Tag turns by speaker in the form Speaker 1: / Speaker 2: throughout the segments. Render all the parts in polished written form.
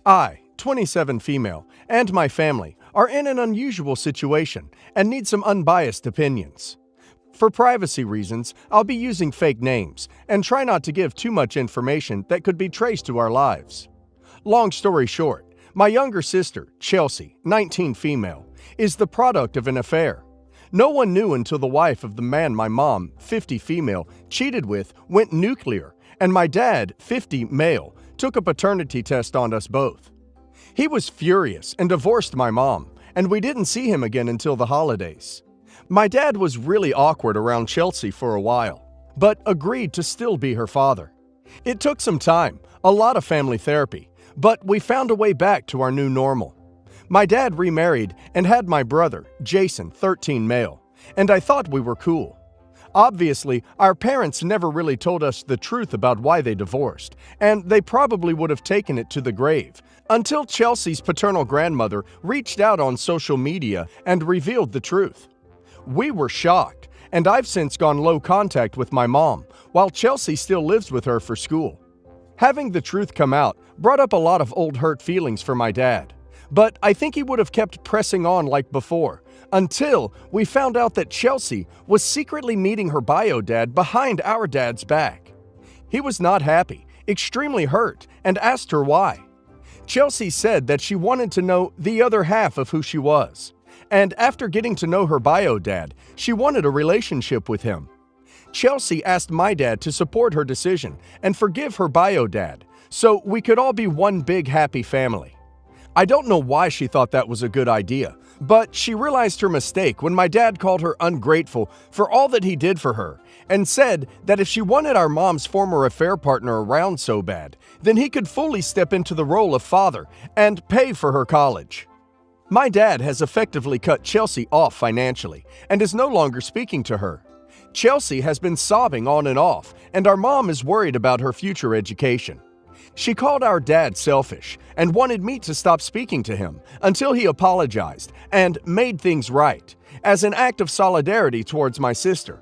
Speaker 1: I, 27 female, and my family are in an unusual situation and need some unbiased opinions. For privacy reasons, I'll be using fake names and try not to give too much information that could be traced to our lives. Long story short, my younger sister, Chelsea, 19 female, is the product of an affair. No one knew until the wife of the man my mom, 50 female, cheated with went nuclear, and my dad, 50 male, took a paternity test on us both. He was furious and divorced my mom, and we didn't see him again until the holidays. My dad was really awkward around Chelsea for a while, but agreed to still be her father. It took some time, a lot of family therapy, but we found a way back to our new normal. My dad remarried and had my brother, Jason, 13 male, and I thought we were cool. Obviously, our parents never really told us the truth about why they divorced, and they probably would have taken it to the grave, until Chelsea's paternal grandmother reached out on social media and revealed the truth. We were shocked, and I've since gone low contact with my mom, while Chelsea still lives with her for school. Having the truth come out brought up a lot of old hurt feelings for my dad, but I think he would have kept pressing on like before, until we found out that Chelsea was secretly meeting her bio dad behind our dad's back. He was not happy, extremely hurt, and asked her why. Chelsea said that she wanted to know the other half of who she was, and after getting to know her bio dad, she wanted a relationship with him. Chelsea asked my dad to support her decision and forgive her bio dad, so we could all be one big happy family. I don't know why she thought that was a good idea, but she realized her mistake when my dad called her ungrateful for all that he did for her and said that if she wanted our mom's former affair partner around so bad, then he could fully step into the role of father and pay for her college. My dad has effectively cut Chelsea off financially and is no longer speaking to her. Chelsea has been sobbing on and off, and our mom is worried about her future education. She called our dad selfish and wanted me to stop speaking to him until he apologized and made things right, as an act of solidarity towards my sister.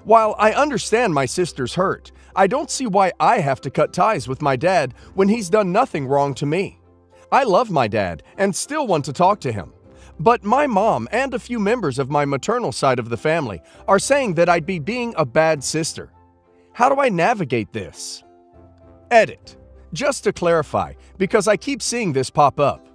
Speaker 1: While I understand my sister's hurt, I don't see why I have to cut ties with my dad when he's done nothing wrong to me. I love my dad and still want to talk to him. But my mom and a few members of my maternal side of the family are saying that I'd be being a bad sister. How do I navigate this? Edit. Just to clarify, because I keep seeing this pop up.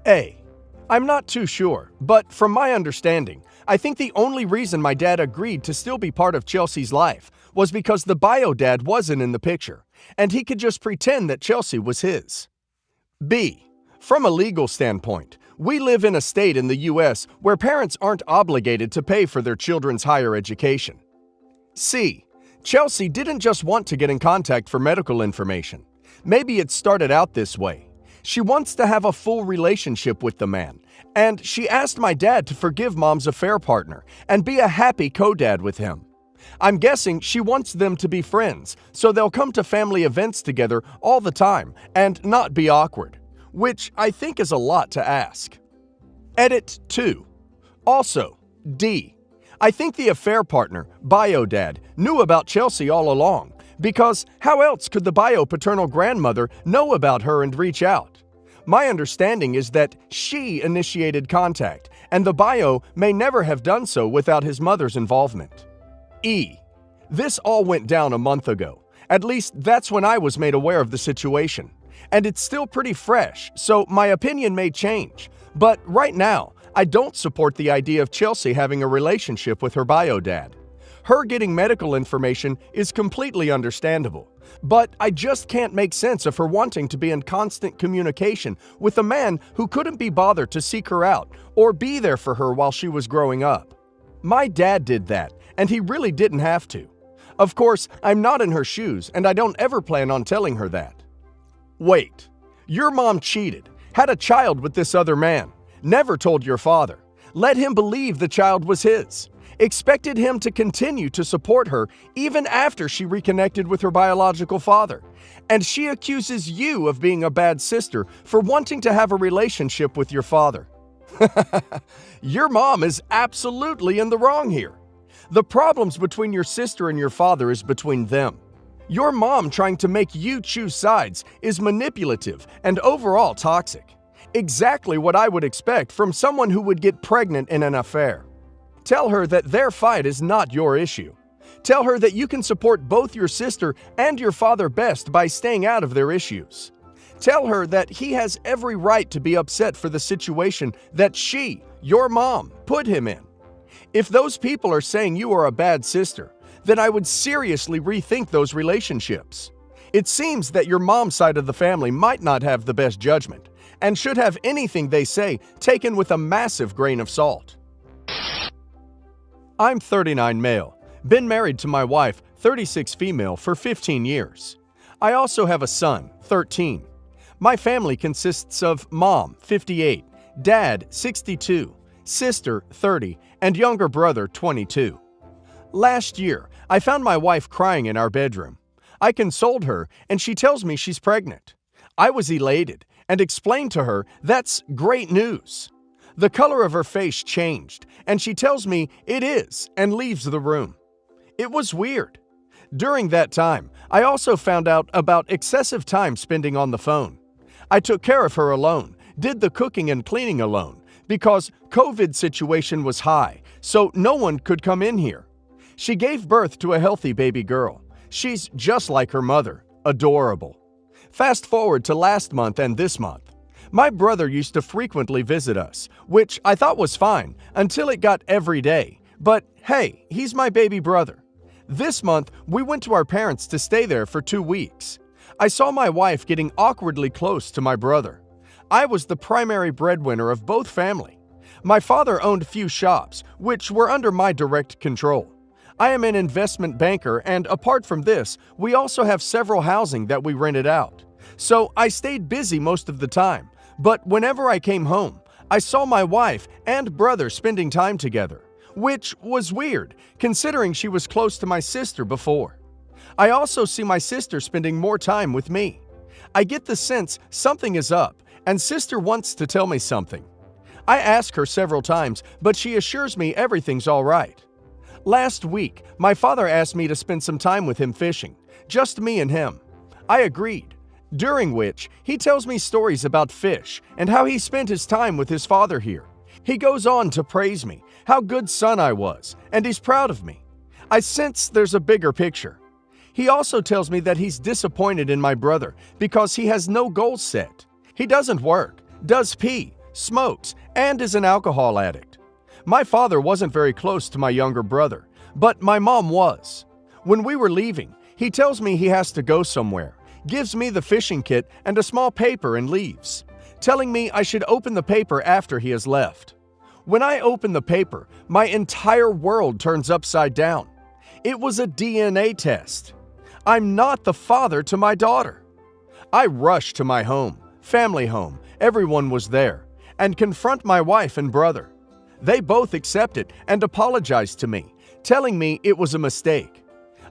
Speaker 1: A. I'm not too sure, but from my understanding, I think the only reason my dad agreed to still be part of Chelsea's life was because the bio dad wasn't in the picture, and he could just pretend that Chelsea was his. B. From a legal standpoint, we live in a state in the U.S. where parents aren't obligated to pay for their children's higher education. C. Chelsea didn't just want to get in contact for medical information. Maybe it started out this way. She wants to have a full relationship with the man, and she asked my dad to forgive mom's affair partner and be a happy co-dad with him. I'm guessing she wants them to be friends, so they'll come to family events together all the time and not be awkward, which I think is a lot to ask. Edit 2. Also, D. I think the affair partner, bio dad, knew about Chelsea all along, because how else could the bio-paternal grandmother know about her and reach out? My understanding is that she initiated contact, and the bio may never have done so without his mother's involvement. E. This all went down a month ago. At least that's when I was made aware of the situation. And it's still pretty fresh, so my opinion may change. But right now, I don't support the idea of Chelsea having a relationship with her bio dad. Her getting medical information is completely understandable, but I just can't make sense of her wanting to be in constant communication with a man who couldn't be bothered to seek her out or be there for her while she was growing up. My dad did that, and he really didn't have to. Of course, I'm not in her shoes, and I don't ever plan on telling her that. Wait, your mom cheated, had a child with this other man, never told your father, let him believe the child was his, expected him to continue to support her even after she reconnected with her biological father, and she accuses you of being a bad sister for wanting to have a relationship with your father. Your mom is absolutely in the wrong here. The problems between your sister and your father is between them. Your mom trying to make you choose sides is manipulative and overall toxic. Exactly what I would expect from someone who would get pregnant in an affair. Tell her that their fight is not your issue. Tell her that you can support both your sister and your father best by staying out of their issues. Tell her that he has every right to be upset for the situation that she, your mom, put him in. If those people are saying you are a bad sister, then I would seriously rethink those relationships. It seems that your mom's side of the family might not have the best judgment and should have anything they say taken with a massive grain of salt. I'm 39 male, been married to my wife, 36 female, for 15 years. I also have a son, 13. My family consists of mom, 58, dad, 62, sister, 30, and younger brother, 22. Last year, I found my wife crying in our bedroom. I consoled her, and she tells me she's pregnant. I was elated and explained to her that's great news. The color of her face changed, and she tells me it is and leaves the room. It was weird. During that time, I also found out about excessive time spending on the phone. I took care of her alone, did the cooking and cleaning alone, because COVID situation was high, so no one could come in here. She gave birth to a healthy baby girl. She's just like her mother, adorable. Fast forward to last month and this month. My brother used to frequently visit us, which I thought was fine until it got every day. But hey, he's my baby brother. This month, we went to our parents to stay there for 2 weeks. I saw my wife getting awkwardly close to my brother. I was the primary breadwinner of both family. My father owned few shops, which were under my direct control. I am an investment banker, and apart from this, we also have several housing that we rented out. So I stayed busy most of the time, but whenever I came home, I saw my wife and brother spending time together, which was weird, considering she was close to my sister before. I also see my sister spending more time with me. I get the sense something is up, and sister wants to tell me something. I ask her several times, but she assures me everything's all right. Last week, my father asked me to spend some time with him fishing, just me and him. I agreed, during which he tells me stories about fish and how he spent his time with his father here. He goes on to praise me, how good son I was, and he's proud of me. I sense there's a bigger picture. He also tells me that he's disappointed in my brother because he has no goals set. He doesn't work, does pee, smokes, and is an alcohol addict. My father wasn't very close to my younger brother, but my mom was. When we were leaving, he tells me he has to go somewhere, gives me the fishing kit and a small paper and leaves, telling me I should open the paper after he has left. When I open the paper, my entire world turns upside down. It was a DNA test. I'm not the father to my daughter. I rush to my home, family home, everyone was there, and confront my wife and brother. They both accept it and apologize to me, telling me it was a mistake.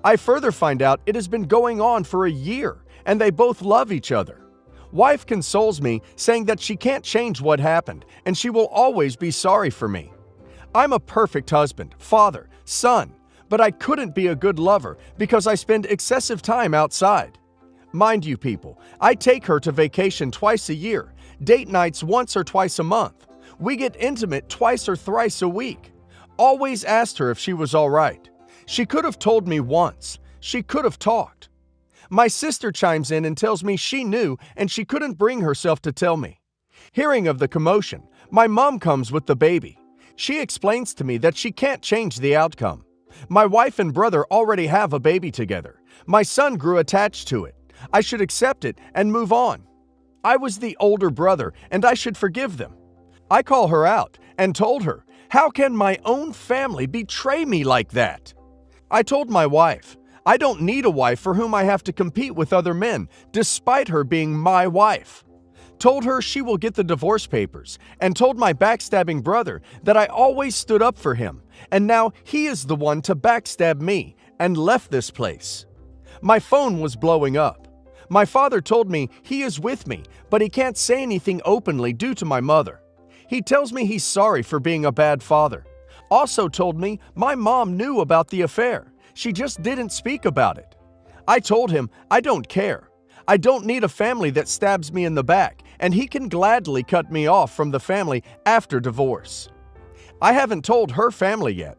Speaker 1: I further find out it has been going on for a year, and they both love each other. Wife consoles me, saying that she can't change what happened, and she will always be sorry for me. I'm a perfect husband, father, son, but I couldn't be a good lover because I spend excessive time outside. Mind you people, I take her to vacation twice a year, date nights once or twice a month. We get intimate twice or thrice a week. Always asked her if she was all right. She could have told me once. She could have talked. My sister chimes in and tells me she knew and she couldn't bring herself to tell me. Hearing of the commotion, my mom comes with the baby. She explains to me that she can't change the outcome. My wife and brother already have a baby together. My son grew attached to it. I should accept it and move on. I was the older brother and I should forgive them. I call her out and told her, how can my own family betray me like that? I told my wife, I don't need a wife for whom I have to compete with other men, despite her being my wife. Told her she will get the divorce papers, and told my backstabbing brother that I always stood up for him, and now he is the one to backstab me, and left this place. My phone was blowing up. My father told me he is with me, but he can't say anything openly due to my mother. He tells me he's sorry for being a bad father. Also told me my mom knew about the affair. She just didn't speak about it. I told him I don't care. I don't need a family that stabs me in the back, and he can gladly cut me off from the family after divorce. I haven't told her family yet.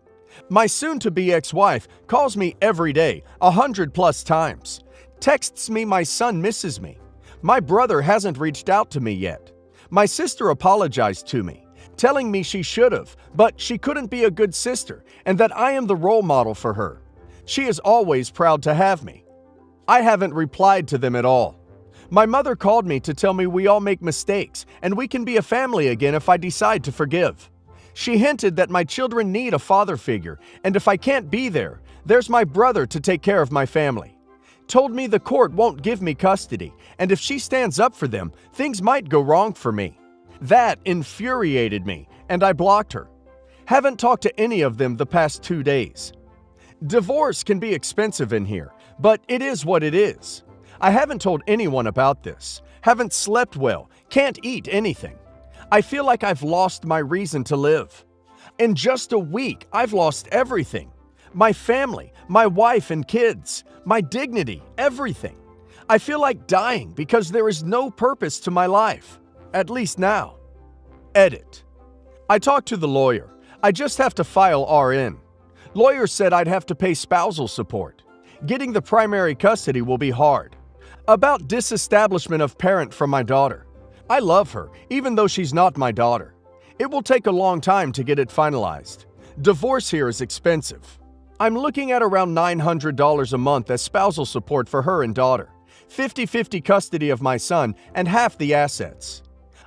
Speaker 1: My soon-to-be ex-wife calls me every day, 100+ times. Texts me my son misses me. My brother hasn't reached out to me yet. My sister apologized to me, telling me she should have, but she couldn't be a good sister and that I am the role model for her. She is always proud to have me. I haven't replied to them at all. My mother called me to tell me we all make mistakes and we can be a family again if I decide to forgive. She hinted that my children need a father figure, and if I can't be there, there's my brother to take care of my family. Told me the court won't give me custody, and if she stands up for them, things might go wrong for me. That infuriated me, and I blocked her. Haven't talked to any of them the past 2 days. Divorce can be expensive in here, but it is what it is. I haven't told anyone about this. Haven't slept well, can't eat anything. I feel like I've lost my reason to live. In just a week, I've lost everything. My family, my wife and kids, my dignity, everything. I feel like dying because there is no purpose to my life. At least now. Edit. I talked to the lawyer. I just have to file RN. Lawyer said I'd have to pay spousal support. Getting the primary custody will be hard. About disestablishment of parent from my daughter. I love her, even though she's not my daughter. It will take a long time to get it finalized. Divorce here is expensive. I'm looking at around $900 a month as spousal support for her and daughter, 50-50 custody of my son, and half the assets.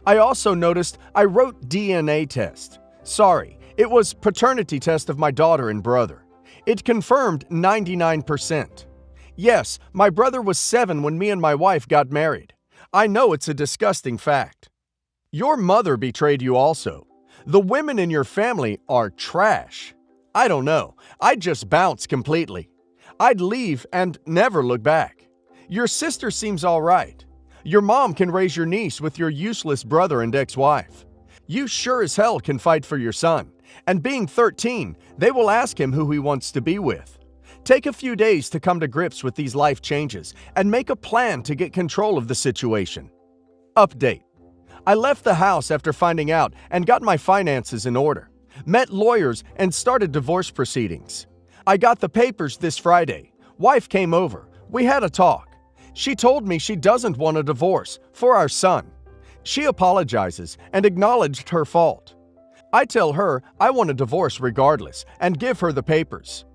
Speaker 1: I also noticed I wrote DNA test. Sorry, it was paternity test of my daughter and brother. It confirmed 99%. Yes, my brother was 7 when me and my wife got married. I know it's a disgusting fact. Your mother betrayed you also. The women in your family are trash. I don't know. I'd just bounce completely. I'd leave and never look back. Your sister seems all right. Your mom can raise your niece with your useless brother and ex-wife. You sure as hell can fight for your son. And being 13, they will ask him who he wants to be with. Take a few days to come to grips with these life changes and make a plan to get control of the situation. Update. I left the house after finding out and got my finances in order. Met lawyers and started divorce proceedings. I got the papers this Friday. Wife came over. We had a talk. She told me she doesn't want a divorce for our son. She apologizes and acknowledged her fault. I tell her I want a divorce regardless and give her the papers.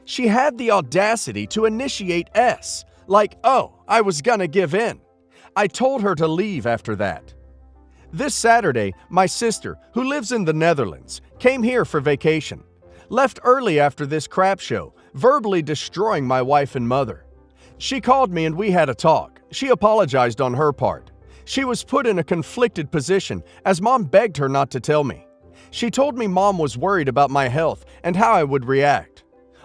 Speaker 1: She had the audacity to initiate S, like, oh, I was gonna give in. I told her to leave after that. This Saturday, my sister, who lives in the Netherlands, came here for vacation. Left early after this crap show, verbally destroying my wife and mother. She called me and we had a talk. She apologized on her part. She was put in a conflicted position as mom begged her not to tell me. She told me mom was worried about my health and how I would react.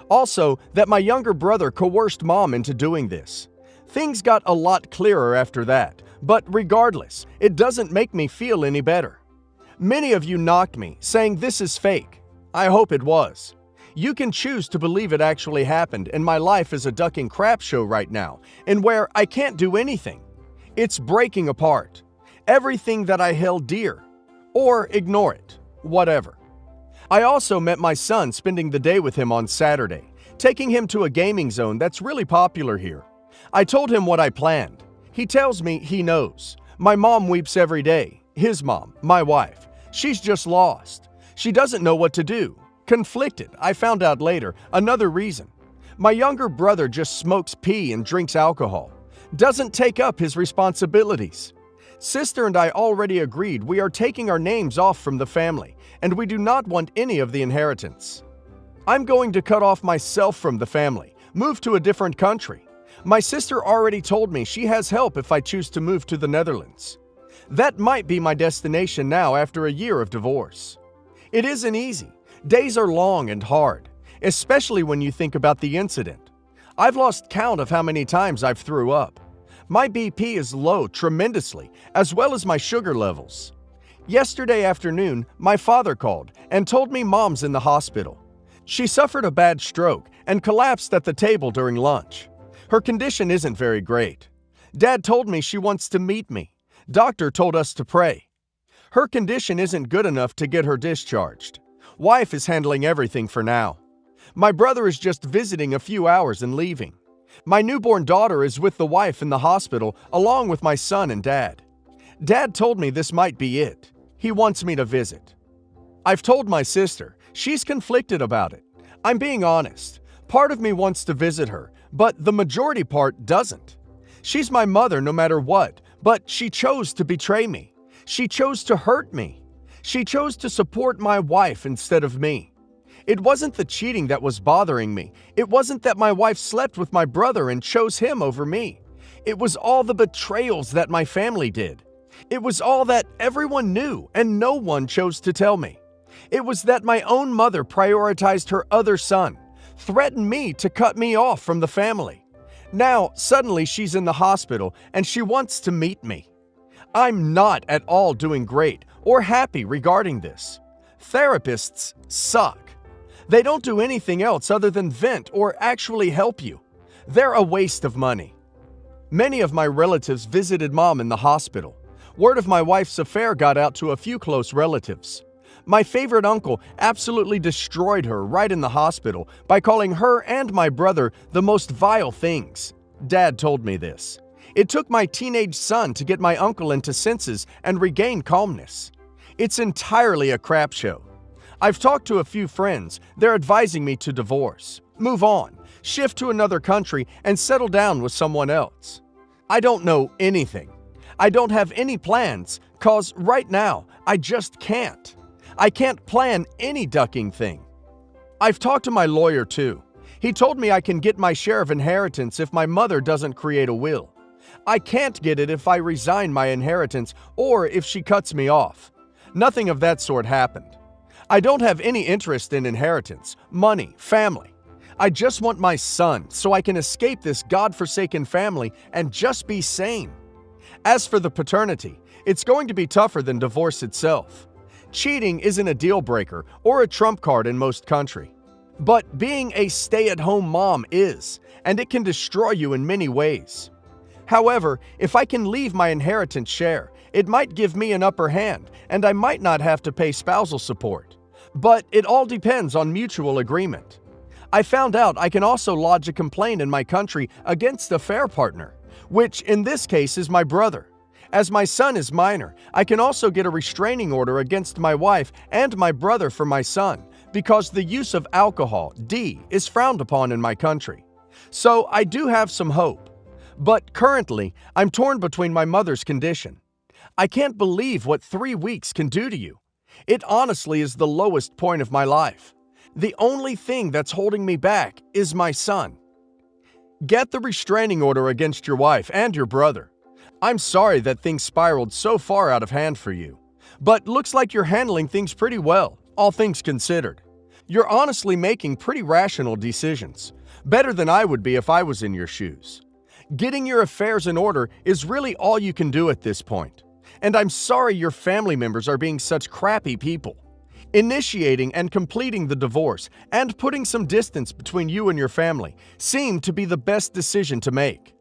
Speaker 1: Also, that my younger brother coerced mom into doing this. Things got a lot clearer after that, but regardless, it doesn't make me feel any better. Many of you knocked me, saying this is fake. I hope it was. You can choose to believe it actually happened and my life is a ducking crap show right now, and where I can't do anything. It's breaking apart. Everything that I held dear. Or ignore it. Whatever. I also met my son spending the day with him on Saturday, taking him to a gaming zone that's really popular here. I told him what I planned. He tells me he knows. My mom weeps every day. His mom, my wife. She's just lost. She doesn't know what to do. Conflicted, I found out later, another reason. My younger brother just smokes pee and drinks alcohol. Doesn't take up his responsibilities. Sister and I already agreed we are taking our names off from the family, and we do not want any of the inheritance. I'm going to cut off myself from the family, move to a different country. My sister already told me she has help if I choose to move to the Netherlands. That might be my destination now after a year of divorce. It isn't easy. Days are long and hard, especially when you think about the incident. I've lost count of how many times I've threw up. My BP is low tremendously, as well as my sugar levels. Yesterday afternoon, my father called and told me mom's in the hospital. She suffered a bad stroke and collapsed at the table during lunch. Her condition isn't very great. Dad told me she wants to meet me. Doctor told us to pray. Her condition isn't good enough to get her discharged. Wife is handling everything for now. My brother is just visiting a few hours and leaving. My newborn daughter is with the wife in the hospital along with my son and dad. Dad told me this might be it. He wants me to visit. I've told my sister. She's conflicted about it. I'm being honest. Part of me wants to visit her, but the majority part doesn't. She's my mother no matter what, but she chose to betray me. She chose to hurt me. She chose to support my wife instead of me. It wasn't the cheating that was bothering me. It wasn't that my wife slept with my brother and chose him over me. It was all the betrayals that my family did. It was all that everyone knew and no one chose to tell me. It was that my own mother prioritized her other son, threatened me to cut me off from the family. Now, suddenly she's in the hospital and she wants to meet me. I'm not at all doing great or happy regarding this. Therapists suck. They don't do anything else other than vent or actually help you. They're a waste of money. Many of my relatives visited Mom in the hospital. Word of my wife's affair got out to a few close relatives. My favorite uncle absolutely destroyed her right in the hospital by calling her and my brother the most vile things. Dad told me this. It took my teenage son to get my uncle into senses and regain calmness. It's entirely a crap show. I've talked to a few friends. They're advising me to divorce, move on, shift to another country, and settle down with someone else. I don't know anything. I don't have any plans, 'cause right now, I just can't. I can't plan any ducking thing. I've talked to my lawyer too. He told me I can get my share of inheritance if my mother doesn't create a will. I can't get it if I resign my inheritance or if she cuts me off. Nothing of that sort happened. I don't have any interest in inheritance, money, family. I just want my son so I can escape this godforsaken family and just be sane. As for the paternity, it's going to be tougher than divorce itself. Cheating isn't a deal breaker or a trump card in most countries. But being a stay-at-home mom is, and it can destroy you in many ways. However, if I can leave my inheritance share, it might give me an upper hand, and I might not have to pay spousal support. But it all depends on mutual agreement. I found out I can also lodge a complaint in my country against a affair partner, which in this case is my brother. As my son is minor, I can also get a restraining order against my wife and my brother for my son, because the use of alcohol, D, is frowned upon in my country. So I do have some hope. But currently, I'm torn between my mother's condition. I can't believe what 3 weeks can do to you. It honestly is the lowest point of my life. The only thing that's holding me back is my son. Get the restraining order against your wife and your brother. I'm sorry that things spiraled so far out of hand for you. But looks like you're handling things pretty well, all things considered. You're honestly making pretty rational decisions. Better than I would be if I was in your shoes. Getting your affairs in order is really all you can do at this point. And I'm sorry your family members are being such crappy people. Initiating and completing the divorce and putting some distance between you and your family seemed to be the best decision to make.